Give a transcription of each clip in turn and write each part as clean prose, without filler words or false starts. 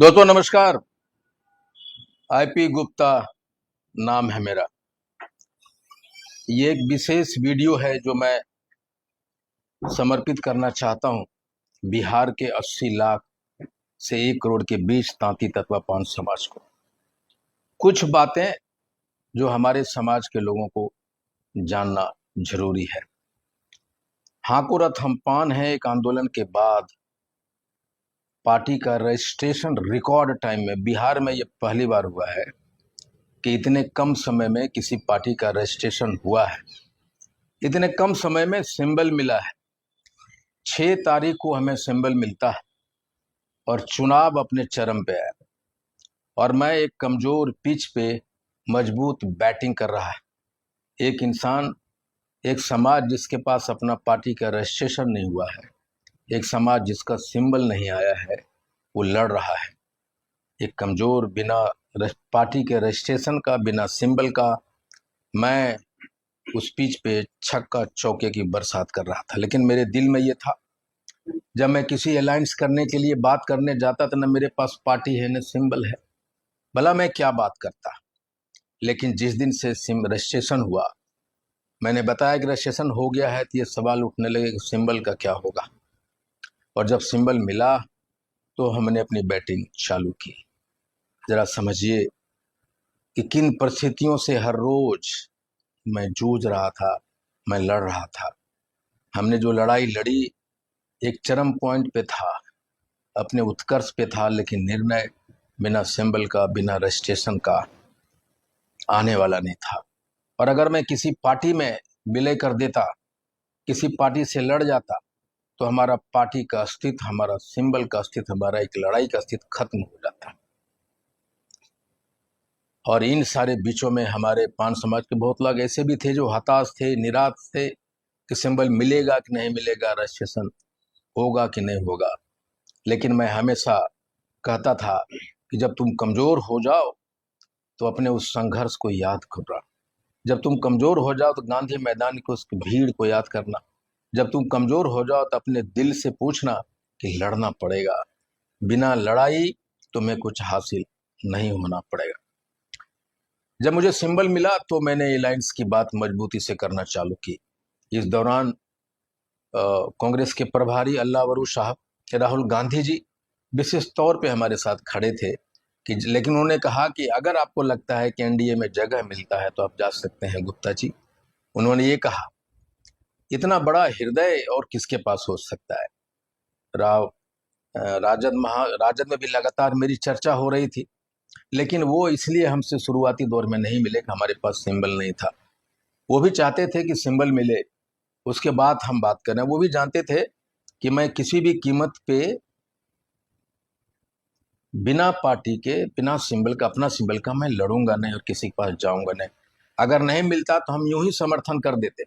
दोस्तों नमस्कार। आईपी गुप्ता नाम है मेरा। ये एक विशेष वीडियो है जो मैं समर्पित करना चाहता हूं बिहार के 80 लाख से 1 करोड़ के बीच तांती तत्वा पांच समाज को। कुछ बातें जो हमारे समाज के लोगों को जानना जरूरी है। हाकुरथ हम पान है एक आंदोलन के बाद पार्टी का रजिस्ट्रेशन रिकॉर्ड टाइम में बिहार में ये पहली बार हुआ है कि इतने कम समय में किसी पार्टी का रजिस्ट्रेशन हुआ है। इतने कम समय में सिंबल मिला है। 6 तारीख को हमें सिंबल मिलता है और चुनाव अपने चरम पे है और मैं एक कमजोर पिच पे मजबूत बैटिंग कर रहा है। एक इंसान, एक समाज जिसके पास अपना पार्टी का रजिस्ट्रेशन नहीं हुआ है, एक समाज जिसका सिंबल नहीं आया है, वो लड़ रहा है। एक कमजोर बिना पार्टी के रजिस्ट्रेशन का, बिना सिंबल का मैं उस पिच पे छक्का चौके की बरसात कर रहा था। लेकिन मेरे दिल में ये था, जब मैं किसी अलायंस करने के लिए बात करने जाता था, न मेरे पास पार्टी है न सिंबल है, भला मैं क्या बात करता। लेकिन जिस दिन से रजिस्ट्रेशन हुआ, मैंने बताया कि रजिस्ट्रेशन हो गया है, तो ये सवाल उठने लगे कि सिंबल का क्या होगा। और जब सिंबल मिला तो हमने अपनी बैटिंग चालू की। जरा समझिए कि किन परिस्थितियों से हर रोज मैं जूझ रहा था, मैं लड़ रहा था। हमने जो लड़ाई लड़ी एक चरम पॉइंट पे था, अपने उत्कर्ष पे था, लेकिन निर्णय बिना सिंबल का, बिना रजिस्ट्रेशन का आने वाला नहीं था। और अगर मैं किसी पार्टी में विलय कर देता, किसी पार्टी से लड़ जाता, तो हमारा पार्टी का अस्तित्व, हमारा सिंबल का अस्तित्व, हमारा एक लड़ाई का अस्तित्व खत्म हो जाता। और इन सारे बीचों में हमारे पान समाज के बहुत लोग ऐसे भी थे जो हताश थे, निराश थे कि सिंबल मिलेगा कि नहीं मिलेगा, रजिस्ट्रेशन होगा कि नहीं होगा। लेकिन मैं हमेशा कहता था कि जब तुम कमजोर हो जाओ तो अपने उस संघर्ष को याद करना। जब तुम कमजोर हो जाओ तो गांधी मैदान की उस भीड़ को याद करना। जब तुम कमजोर हो जाओ तो अपने दिल से पूछना कि लड़ना पड़ेगा, बिना लड़ाई तुम्हें कुछ हासिल नहीं होना पड़ेगा। जब मुझे सिंबल मिला तो मैंने अलायंस की बात मजबूती से करना चालू की। इस दौरान कांग्रेस के प्रभारी अल्लाह वरू साहब, राहुल गांधी जी विशेष तौर पे हमारे साथ खड़े थे कि, लेकिन उन्होंने कहा कि अगर आपको लगता है कि एनडीए में जगह मिलता है तो आप जा सकते हैं गुप्ता जी। उन्होंने ये कहा। इतना बड़ा हृदय और किसके पास हो सकता है। राव राजद में भी लगातार मेरी चर्चा हो रही थी, लेकिन वो इसलिए हमसे शुरुआती दौर में नहीं मिले कि हमारे पास सिंबल नहीं था। वो भी चाहते थे कि सिंबल मिले, उसके बाद हम बात करें। वो भी जानते थे कि मैं किसी भी कीमत पे बिना पार्टी के, बिना सिंबल का, अपना सिंबल का मैं लड़ूंगा नहीं और किसी के पास जाऊंगा नहीं। अगर नहीं मिलता तो हम यूं ही समर्थन कर देते,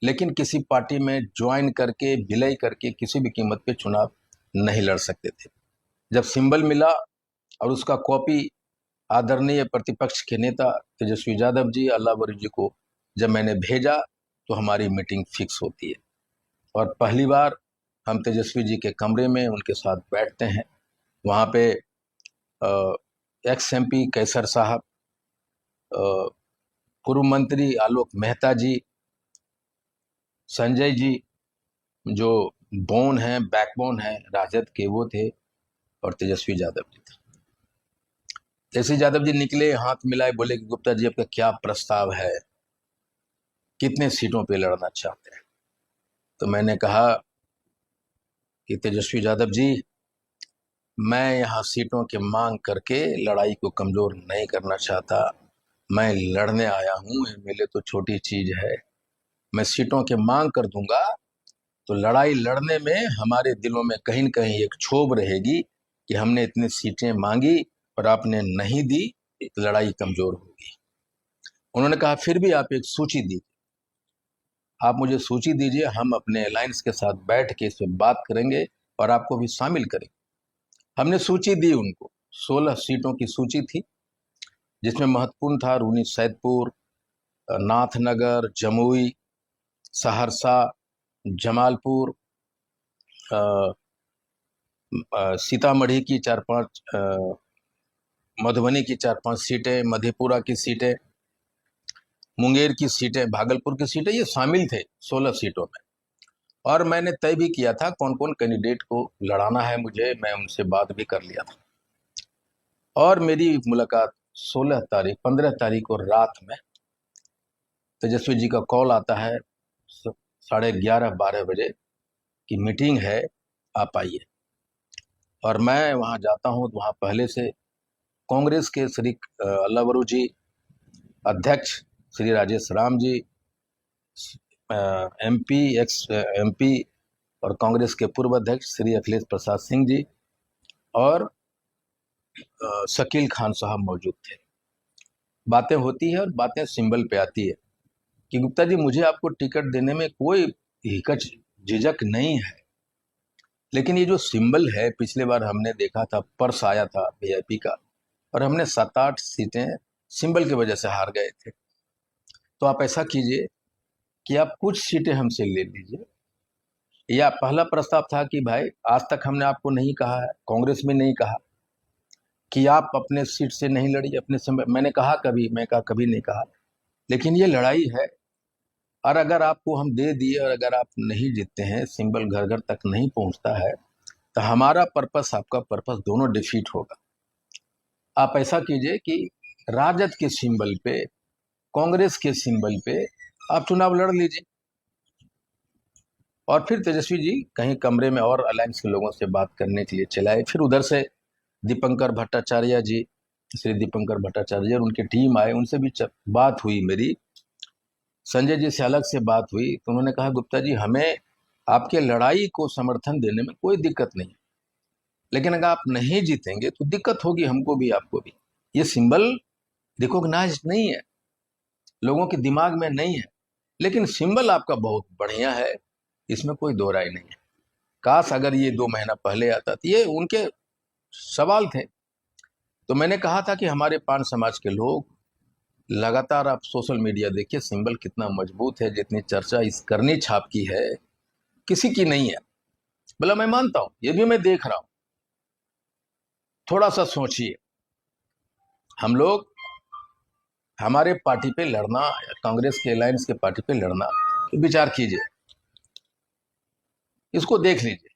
लेकिन किसी पार्टी में ज्वाइन करके, विलय करके किसी भी कीमत पे चुनाव नहीं लड़ सकते थे। जब सिंबल मिला और उसका कॉपी आदरणीय प्रतिपक्ष के नेता तेजस्वी यादव जी, अल्लाह जी को जब मैंने भेजा, तो हमारी मीटिंग फिक्स होती है। और पहली बार हम तेजस्वी जी के कमरे में उनके साथ बैठते हैं। वहाँ पे एक्स एमपी कैसर साहब, पूर्व मंत्री आलोक मेहता जी, संजय जी जो बोन है, बैकबोन है राजद के, वो थे, और तेजस्वी यादव जी थे। तेजस्वी यादव जी निकले, हाथ मिलाए, बोले कि गुप्ता जी आपका क्या प्रस्ताव है, कितने सीटों पे लड़ना चाहते हैं। तो मैंने कहा कि तेजस्वी यादव जी, मैं यहाँ सीटों की मांग करके लड़ाई को कमजोर नहीं करना चाहता। मैं लड़ने आया हूँ, एमएलए तो छोटी चीज है। मैं सीटों की मांग कर दूंगा तो लड़ाई लड़ने में हमारे दिलों में कहीं न कहीं एक क्षोभ रहेगी कि हमने इतनी सीटें मांगी और आपने नहीं दी, लड़ाई कमजोर होगी। उन्होंने कहा फिर भी आप एक सूची दीजिए, आप मुझे सूची दीजिए, हम अपने अलायंस के साथ बैठ के इस पर बात करेंगे और आपको भी शामिल करेंगे। हमने सूची दी उनको। 16 सीटों की सूची थी, जिसमें महत्वपूर्ण था रूनी सैदपुर, नाथनगर, जमुई, सहरसा, जमालपुर, सीतामढ़ी की 4-5, मधुबनी की 4-5 सीटें, मधेपुरा की सीटें, मुंगेर की सीटें, भागलपुर की सीटें, ये शामिल थे 16 सीटों में। और मैंने तय भी किया था कौन कौन कैंडिडेट को लड़ाना है मुझे, मैं उनसे बात भी कर लिया था। और मेरी मुलाकात 16 तारीख 15 तारीख को रात में तेजस्वी जी का कॉल आता है 11:30 बजे की मीटिंग है, आप आइए। और मैं वहां जाता हूं तो वहां पहले से कांग्रेस के श्री अल्लावरू जी, अध्यक्ष Shri Rajesh Ram ji, MP, x MP और कांग्रेस के पूर्व अध्यक्ष श्री अखिलेश प्रसाद सिंह जी और शकील खान साहब मौजूद थे। बातें होती है और बातें सिंबल पे आती है कि गुप्ता जी मुझे आपको टिकट देने में कोई हिचक झिझक नहीं है, लेकिन ये जो सिंबल है, पिछले बार हमने देखा था, पर्स आया था वीआईपी का और हमने 7-8 सीटें सिंबल की वजह से हार गए थे। तो आप ऐसा कीजिए कि आप कुछ सीटें हमसे ले लीजिए। या पहला प्रस्ताव था कि भाई आज तक हमने आपको नहीं कहा है, कांग्रेस में नहीं कहा कि आप अपने सीट से नहीं लड़िए अपने समय। मैं कहा कभी नहीं कहा, लेकिन ये लड़ाई है और अगर आपको हम दे दिए और अगर आप नहीं जीतते हैं, सिंबल घर घर तक नहीं पहुंचता है, तो हमारा पर्पस आपका पर्पस दोनों डिफीट होगा। आप ऐसा कीजिए कि राजद के सिंबल पे, कांग्रेस के सिंबल पे आप चुनाव लड़ लीजिए। और फिर तेजस्वी जी कहीं कमरे में और अलायंस के लोगों से बात करने के लिए चलाए। फिर उधर से दीपंकर भट्टाचार्य जी, श्री दीपंकर भट्टाचार्य और उनकी टीम आए, उनसे भी बात हुई मेरी। संजय जी से अलग से बात हुई तो उन्होंने कहा गुप्ता जी हमें आपके लड़ाई को समर्थन देने में कोई दिक्कत नहीं, लेकिन अगर आप नहीं जीतेंगे तो दिक्कत होगी हमको भी आपको भी। ये सिंबल रिकॉग्नाइज नहीं है, लोगों के दिमाग में नहीं है, लेकिन सिंबल आपका बहुत बढ़िया है, इसमें कोई दो राय नहीं है। काश अगर ये 2 महीना पहले आता तो ये उनके सवाल थे। तो मैंने कहा था कि हमारे पान समाज के लोग लगातार, आप सोशल मीडिया देखिए, सिंबल कितना मजबूत है, जितनी चर्चा इस करनी छाप की है किसी की नहीं है। बोला मैं मानता हूं, ये भी मैं देख रहा हूं, थोड़ा सा सोचिए, हम लोग हमारे पार्टी पे लड़ना या कांग्रेस के अलायंस के पार्टी पे लड़ना, तो विचार कीजिए, इसको देख लीजिए।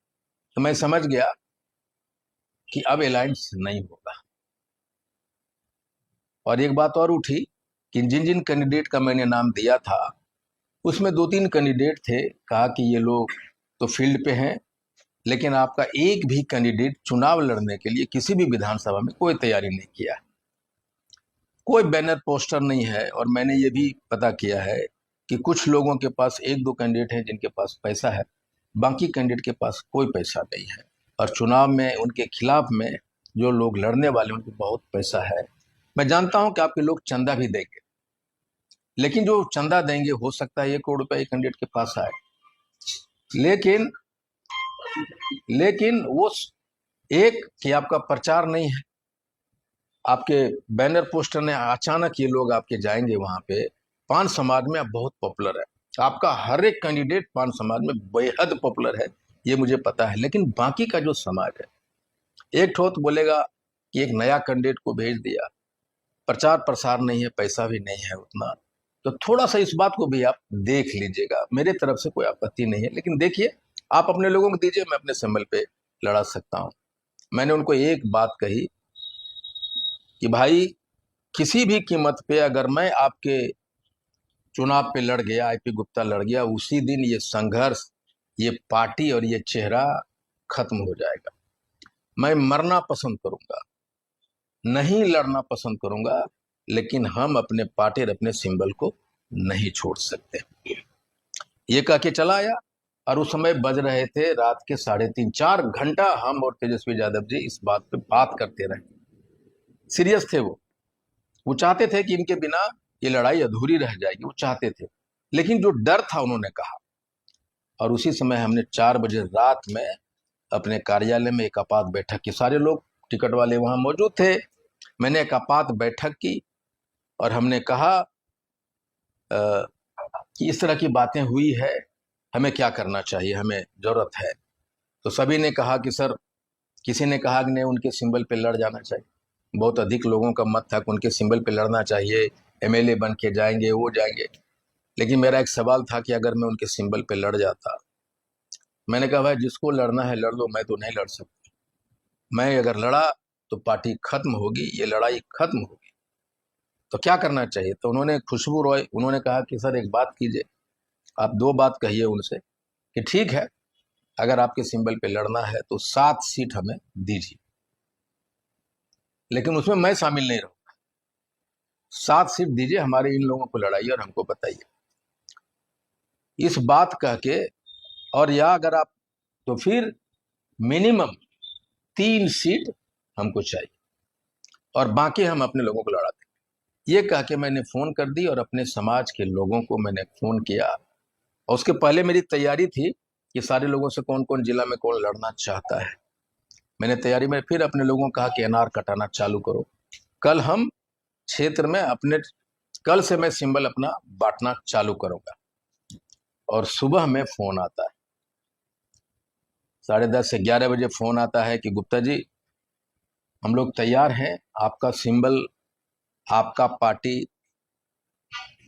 तो मैं समझ गया कि अब अलायंस नहीं होगा। और एक बात और उठी कि जिन जिन कैंडिडेट का मैंने नाम दिया था उसमें 2-3 कैंडिडेट थे, कहा कि ये लोग तो फील्ड पे हैं, लेकिन आपका एक भी कैंडिडेट चुनाव लड़ने के लिए किसी भी विधानसभा में कोई तैयारी नहीं किया, कोई बैनर पोस्टर नहीं है। और मैंने ये भी पता किया है कि कुछ लोगों के पास 1-2 कैंडिडेट हैं जिनके पास पैसा है, बाकी कैंडिडेट के पास कोई पैसा नहीं है। और चुनाव में उनके खिलाफ में जो लोग लड़ने वाले उनके बहुत पैसा है। मैं जानता हूं कि आपके लोग चंदा भी देंगे, लेकिन जो चंदा देंगे हो सकता है 1 करोड़ रुपया एक कैंडिडेट के पास आए, लेकिन वो एक कि आपका प्रचार नहीं है, आपके बैनर पोस्टर ने, अचानक ये लोग आपके जाएंगे वहां पे। पान समाज में आप बहुत पॉपुलर है, आपका हर एक कैंडिडेट पान समाज में बेहद पॉपुलर है, ये मुझे पता है। लेकिन बाकी का जो समाज है, एक ठोत बोलेगा कि एक नया कैंडिडेट को भेज दिया, प्रचार प्रसार नहीं है, पैसा भी नहीं है उतना। तो थोड़ा सा इस बात को भी आप देख लीजिएगा। मेरे तरफ से कोई आपत्ति नहीं है, लेकिन देखिए आप अपने लोगों को दीजिए, मैं अपने सिंबल पे लड़ा सकता हूं। मैंने उनको एक बात कही कि भाई किसी भी कीमत पे अगर मैं आपके चुनाव पे लड़ गया, आईपी गुप्ता लड़ गया, उसी दिन ये संघर्ष, ये पार्टी और ये चेहरा खत्म हो जाएगा। मैं मरना पसंद करूंगा, नहीं लड़ना पसंद करूंगा, लेकिन हम अपने पार्टी और अपने सिंबल को नहीं छोड़ सकते। ये कह के चला आया और उस समय बज रहे थे रात के 3:30-4 घंटा हम और तेजस्वी यादव जी इस बात पे बात करते रहे। सीरियस थे वो चाहते थे कि इनके बिना ये लड़ाई अधूरी रह जाएगी, वो चाहते थे, लेकिन जो डर था उन्होंने कहा। और उसी समय हमने 4 बजे रात में अपने कार्यालय में एक आपात बैठक की, सारे लोग टिकट वाले वहां मौजूद थे। मैंने एक आपात बैठक की और हमने कहा कि इस तरह की बातें हुई है, हमें क्या करना चाहिए, हमें जरूरत है। तो सभी ने कहा कि सर किसी ने कहा कि नहीं, उनके सिंबल पे लड़ जाना चाहिए। बहुत अधिक लोगों का मत था कि उनके सिंबल पे लड़ना चाहिए, एमएलए बन के जाएंगे, वो जाएंगे। लेकिन मेरा एक सवाल था कि अगर मैं उनके सिंबल पे लड़ जाता, मैंने कहा भाई जिसको लड़ना है लड़ लो, मैं तो नहीं लड़ सकता। मैं अगर लड़ा तो पार्टी खत्म होगी, ये लड़ाई खत्म होगी। तो क्या करना चाहिए? तो उन्होंने, खुशबू रॉय, उन्होंने कहा कि सर एक बात कीजिए, आप 2 बात कहिए उनसे कि ठीक है, अगर आपके सिंबल पे लड़ना है तो 7 सीट हमें दीजिए, लेकिन उसमें मैं शामिल नहीं रहूंगा। 7 सीट दीजिए, हमारे इन लोगों को लड़ाइए और हमको बताइए। इस बात कह के, और या अगर आप, तो फिर मिनिमम 3 सीट हमको चाहिए और बाकी हम अपने लोगों को लड़ा दें। ये कह के मैंने फोन कर दी और अपने समाज के लोगों को मैंने फोन किया। और उसके पहले मेरी तैयारी थी कि सारे लोगों से कौन कौन जिला में कौन लड़ना चाहता है। मैंने तैयारी में फिर अपने लोगों को कहा कि एनआर कटाना चालू करो, कल हम क्षेत्र में अपने, कल से मैं सिंबल अपना बांटना चालू करूंगा। और सुबह में फोन आता है, 10:30 से 11 बजे फोन आता है कि गुप्ता जी हम लोग तैयार हैं, आपका सिंबल, आपका पार्टी,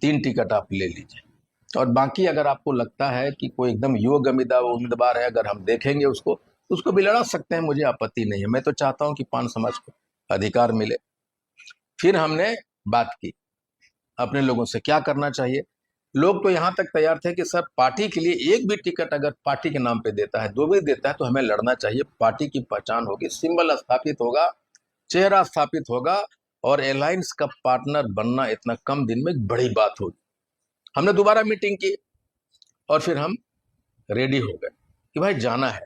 3 टिकट आप ले लीजिए, और बाकी अगर आपको लगता है कि कोई एकदम योग्य उम्मीदवार है, अगर हम देखेंगे उसको, उसको भी लड़ा सकते हैं, मुझे आपत्ति नहीं है। मैं तो चाहता हूं कि पान समाज को अधिकार मिले। फिर हमने बात की अपने लोगों से क्या करना चाहिए। लोग तो यहां तक तैयार थे कि सर पार्टी के लिए एक भी टिकट अगर पार्टी के नाम पे देता है, 2 भी देता है, तो हमें लड़ना चाहिए। पार्टी की पहचान होगी, सिंबल स्थापित होगा, चेहरा स्थापित होगा, और अलायंस का पार्टनर बनना इतना कम दिन में बड़ी बात होगी। हमने दोबारा मीटिंग की और फिर हम रेडी हो गए कि भाई जाना है।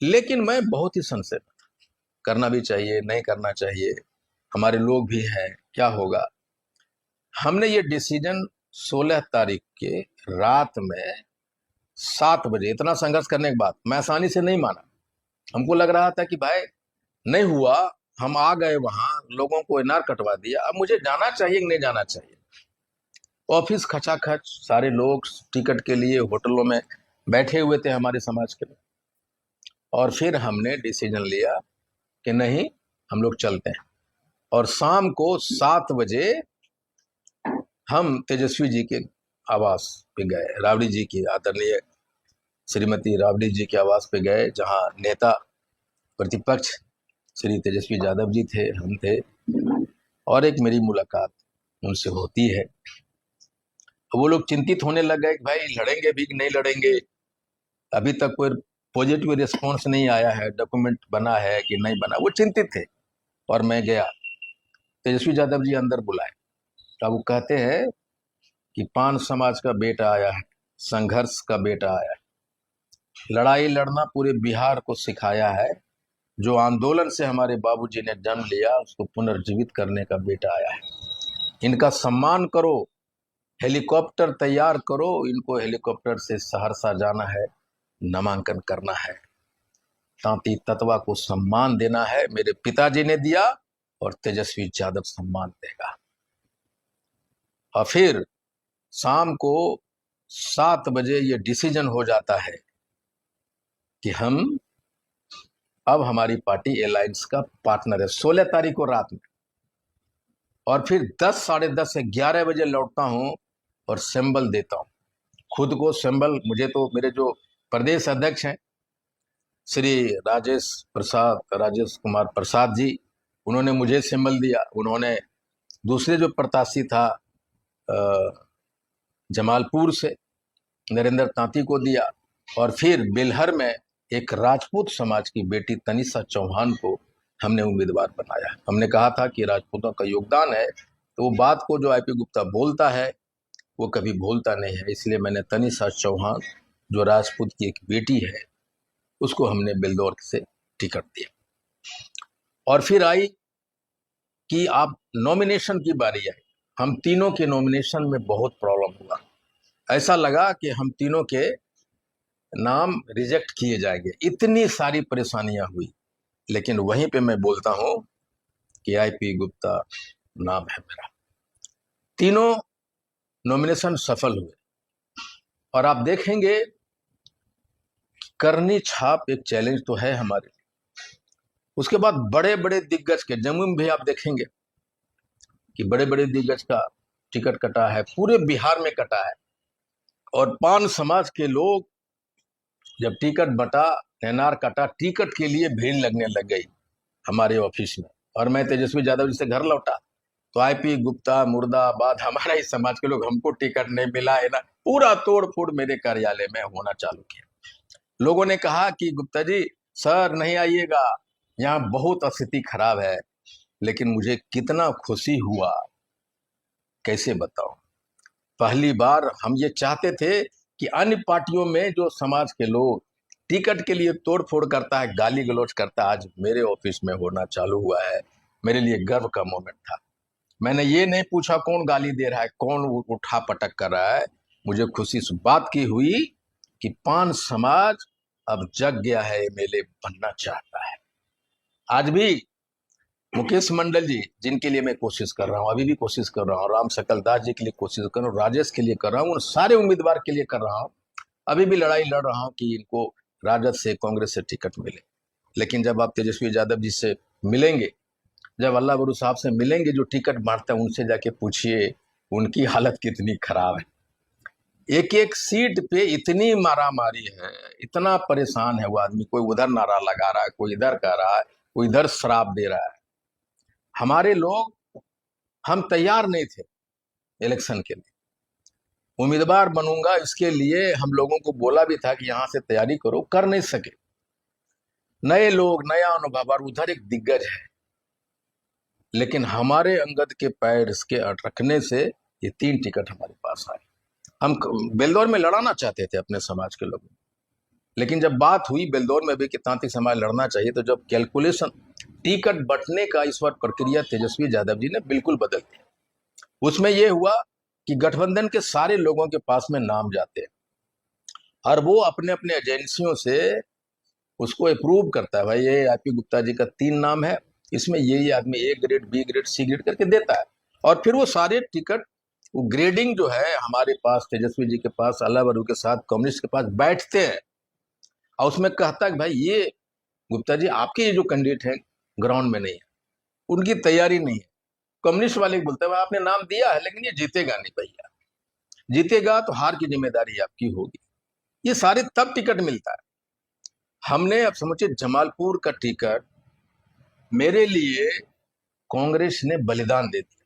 लेकिन मैं बहुत ही संशय में था, करना भी चाहिए, नहीं करना चाहिए, हमारे लोग भी हैं, क्या होगा। हमने ये डिसीजन 16 तारीख के रात में 7 बजे, इतना संघर्ष करने के बाद, मैं आसानी से नहीं माना। हमको लग रहा था कि भाई नहीं हुआ, हम आ गए वहां, लोगों को एनआर कटवा दिया, अब मुझे जाना चाहिए कि नहीं जाना चाहिए। ऑफिस खचाखच, सारे लोग टिकट के लिए होटलों में बैठे हुए थे हमारे समाज के लोग। और फिर हमने डिसीजन लिया कि नहीं, हम लोग चलते हैं। और शाम को 7 बजे हम तेजस्वी जी के आवास पे गए, राबड़ी जी की, आदरणीय श्रीमती राबड़ी जी के आवास पे गए, जहां नेता प्रतिपक्ष श्री तेजस्वी यादव जी थे, हम थे, और एक मेरी मुलाकात उनसे होती है। वो लोग चिंतित होने लग गए कि भाई लड़ेंगे भी कि नहीं लड़ेंगे, अभी तक कोई पॉजिटिव रिस्पॉन्स नहीं आया है, डॉक्यूमेंट बना है कि नहीं बना, वो चिंतित थे। और मैं गया, तेजस्वी यादव जी अंदर बुलाए, तब वो कहते हैं कि पान समाज का बेटा आया है, संघर्ष का बेटा आया है, लड़ाई लड़ना पूरे बिहार को सिखाया है, जो आंदोलन से हमारे बाबूजी ने जन्म लिया उसको पुनर्जीवित करने का बेटा आया है, इनका सम्मान करो, हेलीकॉप्टर तैयार करो, इनको हेलीकॉप्टर से सहरसा जाना है, नामांकन करना है, तांती तत्वा को सम्मान देना है। मेरे पिताजी ने दिया और तेजस्वी यादव सम्मान देगा। और फिर शाम को 7 बजे ये डिसीजन हो जाता है कि हम, अब हमारी पार्टी अलायंस का पार्टनर है, 16 तारीख को रात में। और फिर 10, साढ़े 10 से 11 बजे लौटता हूं और सिंबल देता हूं, खुद को सिंबल, मुझे तो मेरे जो प्रदेश अध्यक्ष हैं श्री राजेश कुमार प्रसाद जी, उन्होंने मुझे सिंबल दिया। उन्होंने दूसरे जो प्रत्याशी था जमालपुर से नरेंद्र तांती को दिया। और फिर बेलहर में एक राजपूत समाज की बेटी तनिषा चौहान को हमने उम्मीदवार बनाया। हमने कहा था कि राजपूतों का योगदान है, तो वो बात को जो आईपी गुप्ता बोलता है वो कभी भूलता नहीं है, इसलिए मैंने तनिषा चौहान, जो राजपूत की एक बेटी है, उसको हमने बेलदौर से टिकट दिया। और फिर आई कि आप नॉमिनेशन की बारी आई। हम तीनों के नॉमिनेशन में बहुत प्रॉब्लम हुआ, ऐसा लगा कि हम तीनों के नाम रिजेक्ट किए जाएंगे, इतनी सारी परेशानियां हुई। लेकिन वहीं पे मैं बोलता हूं कि आईपी गुप्ता नाम है मेरा। तीनों नॉमिनेशन सफल हुए। और आप देखेंगे, करनी छाप एक चैलेंज तो है हमारे, उसके बाद बड़े बड़े दिग्गज के जम्मू में भी आप देखेंगे कि बड़े बड़े दिग्गज का टिकट कटा है, पूरे बिहार में कटा है। और पान समाज के लोग जब टिकट बटा, एनआर कटा, टिकट के लिए भीड़ लगने लग गई हमारे ऑफिस में। और मैं तेजस्वी यादव जी से घर लौटा तो आईपी गुप्ता, मुर्दाबाद, हमारा ही समाज के लोग, हमको टिकट नहीं मिला है ना, पूरा तोड़ फोड़ मेरे कार्यालय में होना चालू किया। लोगों ने कहा कि गुप्ता जी सर नहीं आइएगा, यहाँ बहुत स्थिति खराब है। लेकिन मुझे कितना खुशी हुआ, कैसे बताऊं। पहली बार हम ये चाहते थे कि अन्य पार्टियों में जो समाज के लोग टिकट के लिए तोड़ फोड़ करता है, गाली गलौज करता है, आज मेरे ऑफिस में होना चालू हुआ है। मेरे लिए गर्व का मोमेंट था। मैंने ये नहीं पूछा कौन गाली दे रहा है, कौन उठा पटक कर रहा है। मुझे खुशी इस बात की हुई कि पान समाज अब जग गया है, एमएलए बनना चाहता है। आज भी मुकेश मंडल जी, जिनके लिए मैं कोशिश कर रहा हूं, अभी भी कोशिश कर रहा हूं, राम सकल दास जी के लिए कोशिश कर रहा हूं, राजेश के लिए कर रहा हूं, उन सारे उम्मीदवार के लिए कर रहा हूं। अभी भी लड़ाई लड़ रहा हूं कि इनको राजद से, कांग्रेस से टिकट मिले। लेकिन जब आप तेजस्वी यादव जी से मिलेंगे, जब अल्लाह बरू साहब से मिलेंगे जो टिकट बांटते हैं, उनसे जाके पूछिए उनकी हालत कितनी खराब है। एक एक सीट पे इतनी मारामारी है, इतना परेशान है वो आदमी। कोई उधर नारा लगा रहा है, कोई इधर कह रहा है, कोई इधर शराब दे रहा है। हमारे लोग, हम तैयार नहीं थे इलेक्शन के लिए। उम्मीदवार बनूंगा इसके लिए हम लोगों को बोला भी था कि यहां से तैयारी करो, कर नहीं सके। नए लोग, नया अनुभव, और उधर एक दिग्गज है। लेकिन हमारे अंगद के पैर इसके रखने से ये 3 टिकट हमारे पास आए। हम बेलदौर में लड़ाना चाहते थे अपने समाज के लोगों, लेकिन जब बात हुई बेलदौर में भी कि तांत्रिक समाज लड़ना चाहिए, तो जब कैलकुलेशन, टिकट बंटने का इस बार प्रक्रिया तेजस्वी यादव जी ने बिल्कुल बदल दी। उसमें यह हुआ कि गठबंधन के सारे लोगों के पास में नाम जाते हैं और वो अपने अपने एजेंसियों से उसको अप्रूव करता है। भाई ये आईपी गुप्ता जी का 3 नाम है, इसमें ये आदमी A grade, B grade, C grade करके देता है। और फिर वो सारे टिकट, वो ग्रेडिंग जो है हमारे पास, तेजस्वी जी के पास, अल्लाह बरू के साथ, कम्युनिस्ट के पास बैठते हैं और उसमें कहता है कि भाई ये गुप्ता जी आपके ये जो कैंडिडेट है ग्राउंड में नहीं है, उनकी तैयारी नहीं है। कम्युनिस्ट वाले बोलते हैं आपने नाम दिया है लेकिन ये जीतेगा नहीं भैया, जीतेगा तो हार की जिम्मेदारी आपकी होगी। ये सारे तब टिकट मिलता है। हमने, अब समझिए, जमालपुर का टिकट मेरे लिए कांग्रेस ने बलिदान दे दिया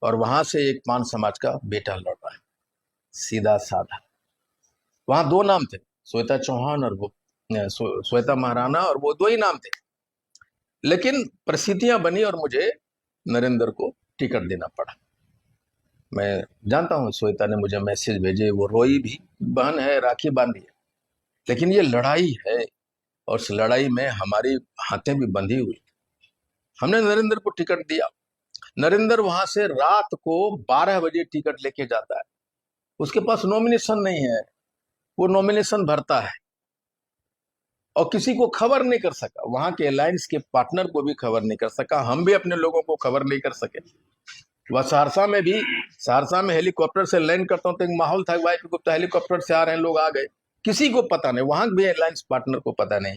और वहां से एक पान समाज का बेटा लड़ रहा है, सीधा साधा। वहां 2 नाम थे, श्वेता चौहान और वो श्वेता महाराणा, और वो 2 ही नाम थे। लेकिन परिस्थितियां बनी और मुझे नरेंद्र को टिकट देना पड़ा। मैं जानता हूं श्वेता ने मुझे मैसेज भेजे, वो रोई भी, बहन है, राखी बांधी है। लेकिन ये लड़ाई है और उस लड़ाई में हमारी हाथें भी बंधी हुई। हमने नरेंद्र को टिकट दिया। नरेंद्र वहां से रात को 12 बजे टिकट लेके जाता है। उसके पास नॉमिनेशन नहीं है, वो नॉमिनेशन भरता है और किसी को खबर नहीं कर सका। वहां के अलायंस के पार्टनर को भी खबर नहीं कर सका, हम भी अपने लोगों को खबर नहीं कर सके। वह सहरसा में भी, सहरसा में हेलीकॉप्टर से लैंड करता हूं तो एक माहौल था, भाई गुप्ता हेलीकॉप्टर से आ रहे हैं, लोग आ गए। किसी को पता नहीं, वहां भी अलायंस पार्टनर को पता नहीं,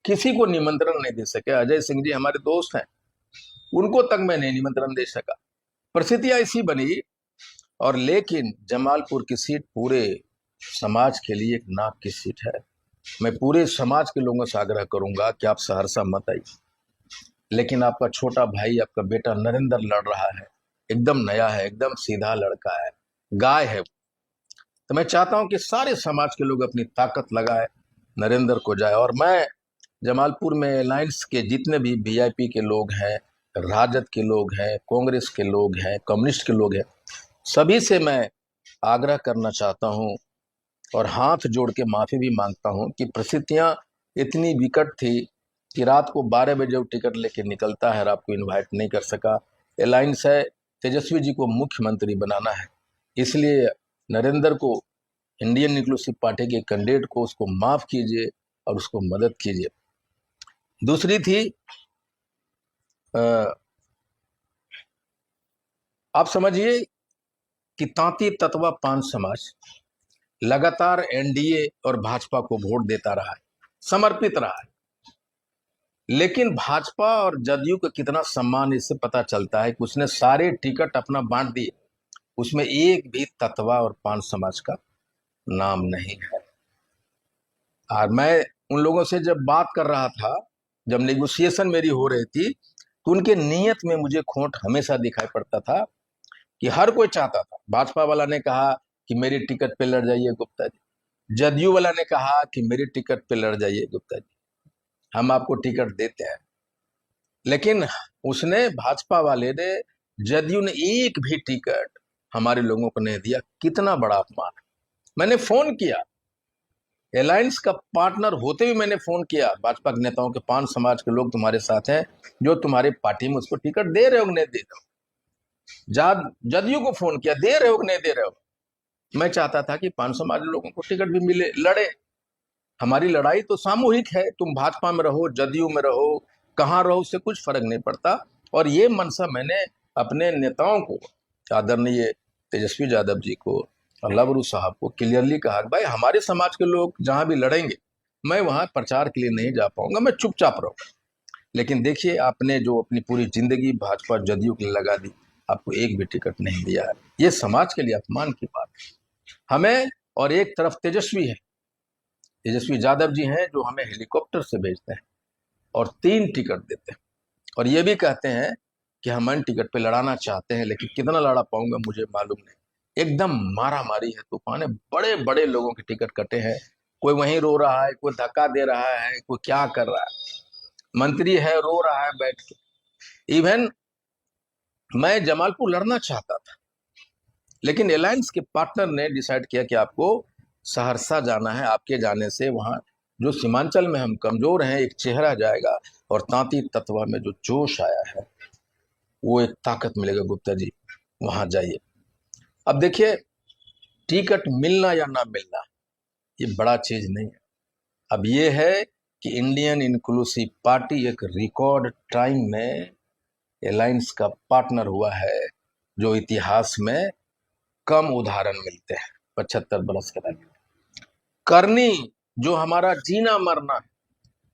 किसी को निमंत्रण नहीं दे सके। अजय सिंह जी हमारे दोस्त हैं, उनको तक मैं नहीं निमंत्रण दे सका। परिस्थितियां ऐसी बनी। और लेकिन जमालपुर की सीट पूरे समाज के लिए एक नाक की सीट है। मैं पूरे समाज के लोगों से आग्रह करूंगा कि आप सहरसा मत आइए, लेकिन आपका छोटा भाई, आपका बेटा नरेंद्र लड़ रहा है, एकदम नया है, एकदम सीधा लड़का है, गाय है। तो मैं चाहता हूं कि सारे समाज के लोग अपनी ताकत लगाए, नरेंद्र को जाए। और मैं जमालपुर में अलायंस के जितने भी वीआईपी के लोग हैं, राजद के लोग हैं, कांग्रेस के लोग हैं, कम्युनिस्ट के लोग हैं, सभी से मैं आग्रह करना चाहता हूं और हाथ जोड़ के माफी भी मांगता हूं कि परिस्थितियां इतनी विकट थी कि रात को 12 बजे वो टिकट लेके निकलता है और आपको इनवाइट नहीं कर सका। अलायंस है, तेजस्वी जी को मुख्यमंत्री बनाना है, इसलिए नरेंद्र को, इंडियन इंक्लूसिव पार्टी के कैंडिडेट को, उसको माफ कीजिए और उसको मदद कीजिए। दूसरी थी, आप समझिए कि तांती ततवा पान समाज लगातार एनडीए और भाजपा को वोट देता रहा है, समर्पित रहा है। लेकिन भाजपा और जदयू का कितना सम्मान इससे पता चलता है कि उसने सारे टिकट अपना बांट दिए, उसमें एक भी ततवा और पान समाज का नाम नहीं है। और मैं उन लोगों से जब बात कर रहा था, जब नेगोशिएशन मेरी हो रही थी, तो उनके नीयत में मुझे खोट हमेशा दिखाई पड़ता था कि हर कोई चाहता था। भाजपा वाला ने कहा कि मेरी टिकट पे लड़ जाइए गुप्ता जी, जदयू वाला ने कहा कि मेरी टिकट पे लड़ जाइए गुप्ता जी, हम आपको टिकट देते हैं। लेकिन उसने, भाजपा वाले ने, जदयू ने एक भी टिकट हमारे लोगों को नहीं दिया। कितना बड़ा अपमान है। मैंने फोन किया, अलायंस का पार्टनर होते हुए मैंने फोन किया भाजपा के नेताओं के, पान समाज के लोग तुम्हारे साथ हैं, जो तुम्हारे पार्टी में उसको टिकट दे रहे हो नहीं दे रहे हो। जदयू को फोन किया, दे रहे हो कि नहीं दे रहे हो। मैं चाहता था कि पान समाज लोगों को टिकट भी मिले, लड़े। हमारी लड़ाई तो सामूहिक है, तुम भाजपा में रहो, जदयू में रहो, कहाँ रहो, उससे कुछ फर्क नहीं पड़ता। और ये मनसा मैंने अपने नेताओं को, आदरणीय तेजस्वी यादव जी को, लवरू साहब को क्लियरली कहा, भाई हमारे समाज के लोग जहां भी लड़ेंगे, मैं वहां प्रचार के लिए नहीं जा पाऊंगा, मैं चुपचाप रहूंगा। लेकिन देखिए, आपने जो अपनी पूरी जिंदगी भाजपा जदयू के लिए लगा दी, आपको एक भी टिकट नहीं दिया है। ये समाज के लिए अपमान की बात है हमें। और एक तरफ तेजस्वी है, तेजस्वी यादव जी हैं, जो हमें हेलीकॉप्टर से भेजते हैं और 3 टिकट देते हैं, और ये भी कहते हैं कि हम अन्य टिकट पे लड़ाना चाहते हैं, लेकिन कितना लड़ा पाऊंगा मुझे मालूम नहीं। एकदम मारा मारी है, तूफान है। बड़े बड़े लोगों के टिकट कटे हैं, कोई वहीं रो रहा है, कोई धक्का दे रहा है, कोई क्या कर रहा है। मंत्री है, रो रहा है बैठ के। इवन मैं जमालपुर लड़ना चाहता था, लेकिन अलायंस के पार्टनर ने डिसाइड किया कि आपको सहरसा जाना है, आपके जाने से वहां जो सीमांचल में हम कमजोर हैं, एक चेहरा जाएगा, और तांती तत्वा में जो जोश आया है, वो एक ताकत मिलेगा। गुप्ता जी वहां जाइए। अब देखिए, टिकट मिलना या ना मिलना ये बड़ा चीज नहीं है। अब ये है कि इंडियन इंक्लूसिव पार्टी एक रिकॉर्ड टाइम में अलायंस का पार्टनर हुआ है, जो इतिहास में कम उदाहरण मिलते हैं 75 बरस के बाद। करनी, जो हमारा जीना मरना है,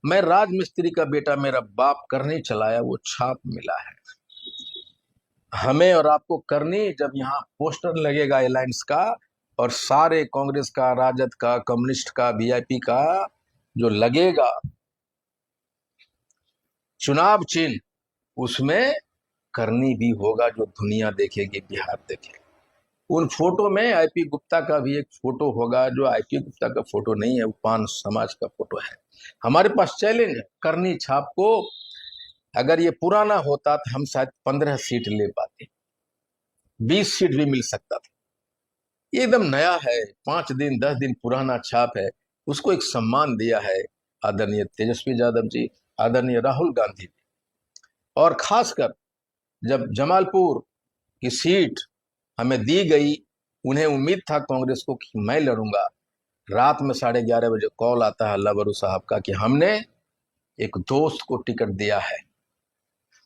मैं राजमिस्त्री का बेटा, मेरा बाप करनी चलाया, वो छाप मिला है हमें और आपको। करनी, जब यहाँ पोस्टर लगेगा अलायंस का, और सारे कांग्रेस का, राजद का, कम्युनिस्ट का, वीआईपी का जो लगेगा चुनाव चिन्ह, उसमें करनी भी होगा, जो दुनिया देखेगी, बिहार देखेगी। उन फोटो में आईपी गुप्ता का भी एक फोटो होगा, जो आईपी गुप्ता का फोटो नहीं है, वो पान समाज का फोटो है। हमारे पास चैलेंज है, करनी छाप को अगर ये पुराना होता तो हम शायद 15 सीट ले पाते, 20 सीट भी मिल सकता था। ये एकदम नया है, 5 दिन 10 दिन पुराना छाप है, उसको एक सम्मान दिया है आदरणीय तेजस्वी यादव जी, आदरणीय राहुल गांधी जी। और खासकर जब जमालपुर की सीट हमें दी गई, उन्हें उम्मीद था कांग्रेस को कि मैं लड़ूंगा। रात में 11:30 बजे कॉल आता है लवरू साहब का कि हमने एक दोस्त को टिकट दिया है,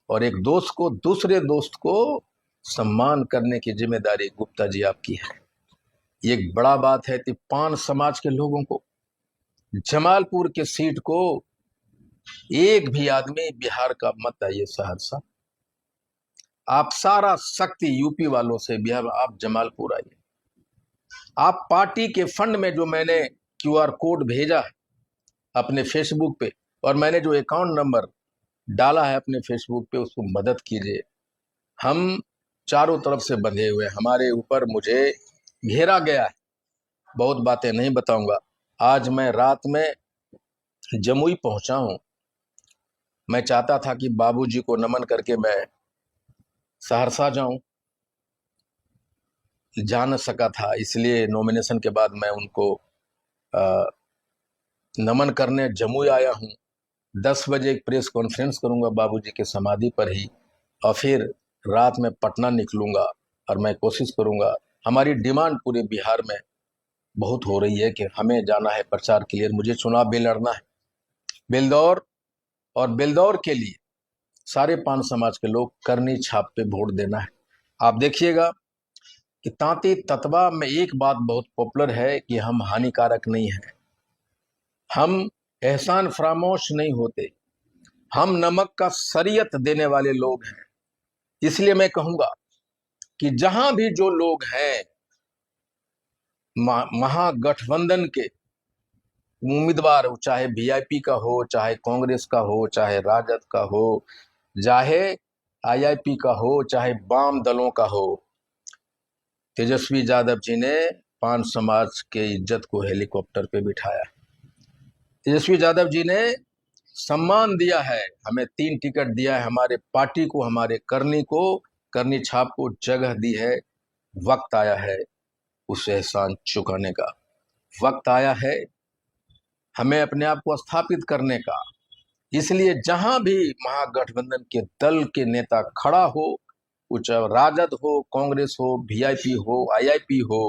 और एक दोस्त को, दूसरे दोस्त को सम्मान करने की जिम्मेदारी गुप्ता जी आपकी है। ये एक बड़ा बात है कि पान समाज के लोगों को, जमालपुर के सीट को एक भी आदमी बिहार का मत आइए सहरसा, आप सारा शक्ति यूपी वालों से, बिहार आप जमालपुर आइए। आप पार्टी के फंड में, जो मैंने क्यूआर कोड भेजा है अपने फेसबुक पे, और मैंने जो अकाउंट नंबर डाला है अपने फेसबुक पे, उसको मदद कीजिए। हम चारों तरफ से बंधे हुए, हमारे ऊपर मुझे घेरा गया है। बहुत बातें नहीं बताऊंगा। आज मैं रात में जमुई पहुंचा हूं। मैं चाहता था कि बाबूजी को नमन करके मैं सहरसा जाऊं, जा न सका था, इसलिए नॉमिनेशन के बाद मैं उनको नमन करने जमुई आया हूं। 10 बजे एक प्रेस कॉन्फ्रेंस करूंगा बाबूजी के समाधि पर ही, और फिर रात में पटना निकलूंगा। और मैं कोशिश करूंगा, हमारी डिमांड पूरे बिहार में बहुत हो रही है कि हमें जाना है प्रचार के लिए, मुझे चुनाव भी लड़ना है बेलदौर, और बेलदौर के लिए सारे पान समाज के लोग करनी छाप पे वोट देना है। आप देखिएगा कि तांती ततवा में एक बात बहुत पॉपुलर है कि हम हानिकारक नहीं है, हम एहसान फरामोश नहीं होते, हम नमक का शरीयत देने वाले लोग हैं। इसलिए मैं कहूंगा कि जहां भी जो लोग हैं महागठबंधन के उम्मीदवार, चाहे वीआईपी का हो, चाहे कांग्रेस का हो, चाहे राजद का हो, चाहे आईआईपी का हो, चाहे वाम दलों का हो, तेजस्वी यादव जी ने पान समाज के इज्जत को हेलीकॉप्टर पे बिठाया। तेजस्वी यादव जी ने सम्मान दिया है, हमें 3 टिकट दिया है, हमारे पार्टी को, हमारे करनी को, करनी छाप को जगह दी है। वक्त आया है उस एहसान चुकाने का। वक्त आया है हमें अपने आप को स्थापित करने का। इसलिए जहां भी महागठबंधन के दल के नेता खड़ा हो, चाहे राजद हो, कांग्रेस हो, वीआईपी हो, आईआईपी हो,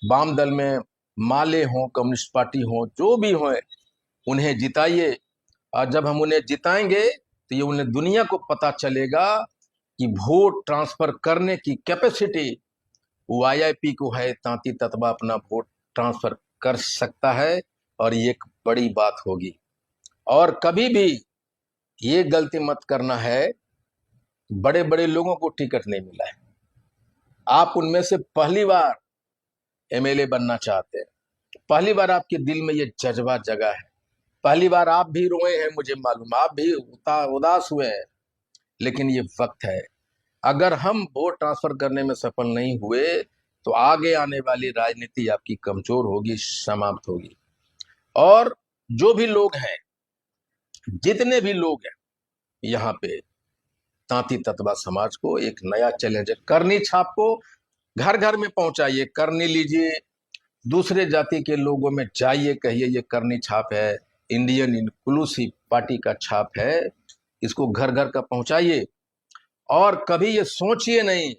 वाम दल में माले हो, कम्युनिस्ट पार्टी हो, जो भी हो, उन्हें जिताइए। और जब हम उन्हें जिताएंगे तो ये उन्हें दुनिया को पता चलेगा कि वोट ट्रांसफर करने की कैपेसिटी वो आईआईपी को है। तांती ततवा अपना वोट ट्रांसफर कर सकता है और ये एक बड़ी बात होगी। और कभी भी ये गलती मत करना है, बड़े बड़े लोगों को टिकट नहीं मिला है, आप उनमें से पहली बार एमएलए बनना चाहते हैं, पहली बार आपके दिल में ये जज्बा जगा है, पहली बार आप भी रोए हैं, मुझे मालूम, आप भी उदास हुए हैं, लेकिन ये वक्त है। अगर हम वोट ट्रांसफर करने में सफल नहीं हुए तो आगे आने वाली राजनीति आपकी कमजोर होगी, समाप्त होगी। और जो भी लोग हैं, जितने भी लोग हैं यहाँ पे, तांती ततवा समाज को एक नया चैलेंज है। करनी छाप को घर घर में पहुंचाइए, करनी लीजिए, दूसरे जाति के लोगों में जाइए, कहिए ये करनी छाप है, इंडियन इंक्लूसिव पार्टी का छाप है, इसको घर घर का पहुंचाइए। और कभी ये सोचिए नहीं,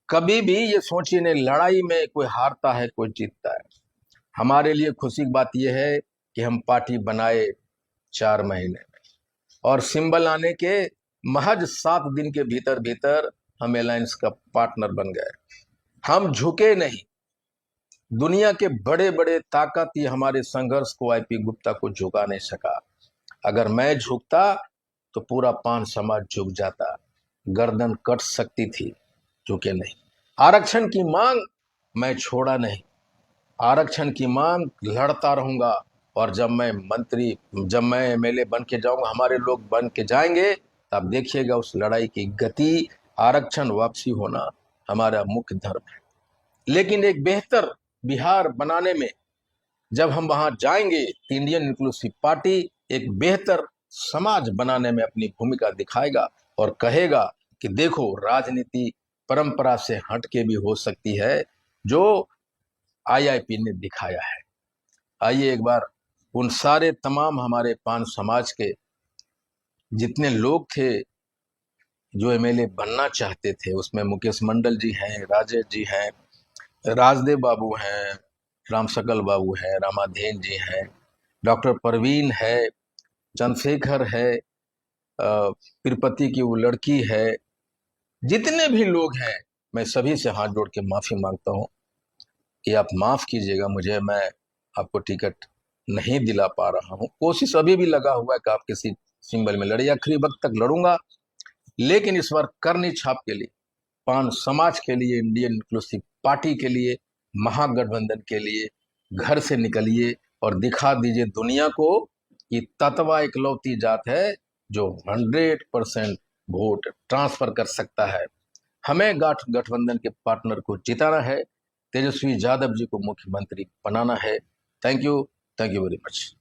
कभी भी ये सोचिए नहीं लड़ाई में कोई हारता है कोई जीतता है। हमारे लिए खुशी की बात यह है कि हम पार्टी बनाए 4 महीने में और सिंबल आने के महज 7 दिन के भीतर भीतर हम अलायंस का पार्टनर बन गए। हम झुके नहीं। दुनिया के बड़े बड़े ताकत ये हमारे संघर्ष को, आईपी गुप्ता को झुका नहीं सका। अगर मैं झुकता तो पूरा पान समाज झुक जाता, गर्दन कट सकती थी, झुके नहीं। आरक्षण की मांग मैं छोड़ा नहीं, आरक्षण की मांग लड़ता रहूंगा। और जब मैं एमएलए बन के जाऊंगा, हमारे लोग बन के जाएंगे, तब देखिएगा उस लड़ाई की गति, आरक्षण वापसी होना हमारा मुख्य धर्म है। लेकिन एक बेहतर बिहार बनाने में जब हम वहां जाएंगे, इंडियन इंक्लूसिव पार्टी एक बेहतर समाज बनाने में अपनी भूमिका दिखाएगा और कहेगा कि देखो, राजनीति परंपरा से हटके भी हो सकती है, जो आईआईपी ने दिखाया है। आइए एक बार उन सारे तमाम हमारे पान समाज के जितने लोग थे जो एमएलए बनना चाहते थे, उसमें मुकेश मंडल जी हैं, राजेश जी हैं, राजदेव बाबू हैं, रामशकल बाबू हैं, रामाधेन जी हैं, डॉक्टर परवीन है, चंद्रशेखर है, तिरुपति की वो लड़की है, जितने भी लोग हैं, मैं सभी से हाथ जोड़ के माफी मांगता हूं कि आप माफ कीजिएगा मुझे, मैं आपको टिकट नहीं दिला पा रहा हूं। कोशिश अभी भी लगा हुआ है कि आप किसी सिंबल में लड़े, आखिरी वक्त तक लड़ूंगा, लेकिन इस बार करनी छाप के लिए, पान समाज के लिए, इंडियन इंक्लूसिव पार्टी के लिए, महागठबंधन के लिए घर से निकलिए और दिखा दीजिए दुनिया को कि ततवा इकलौती जात है जो 100% वोट ट्रांसफर कर सकता है। हमें गठबंधन के पार्टनर को जिताना है, तेजस्वी यादव जी को मुख्यमंत्री बनाना है। Thank you very much.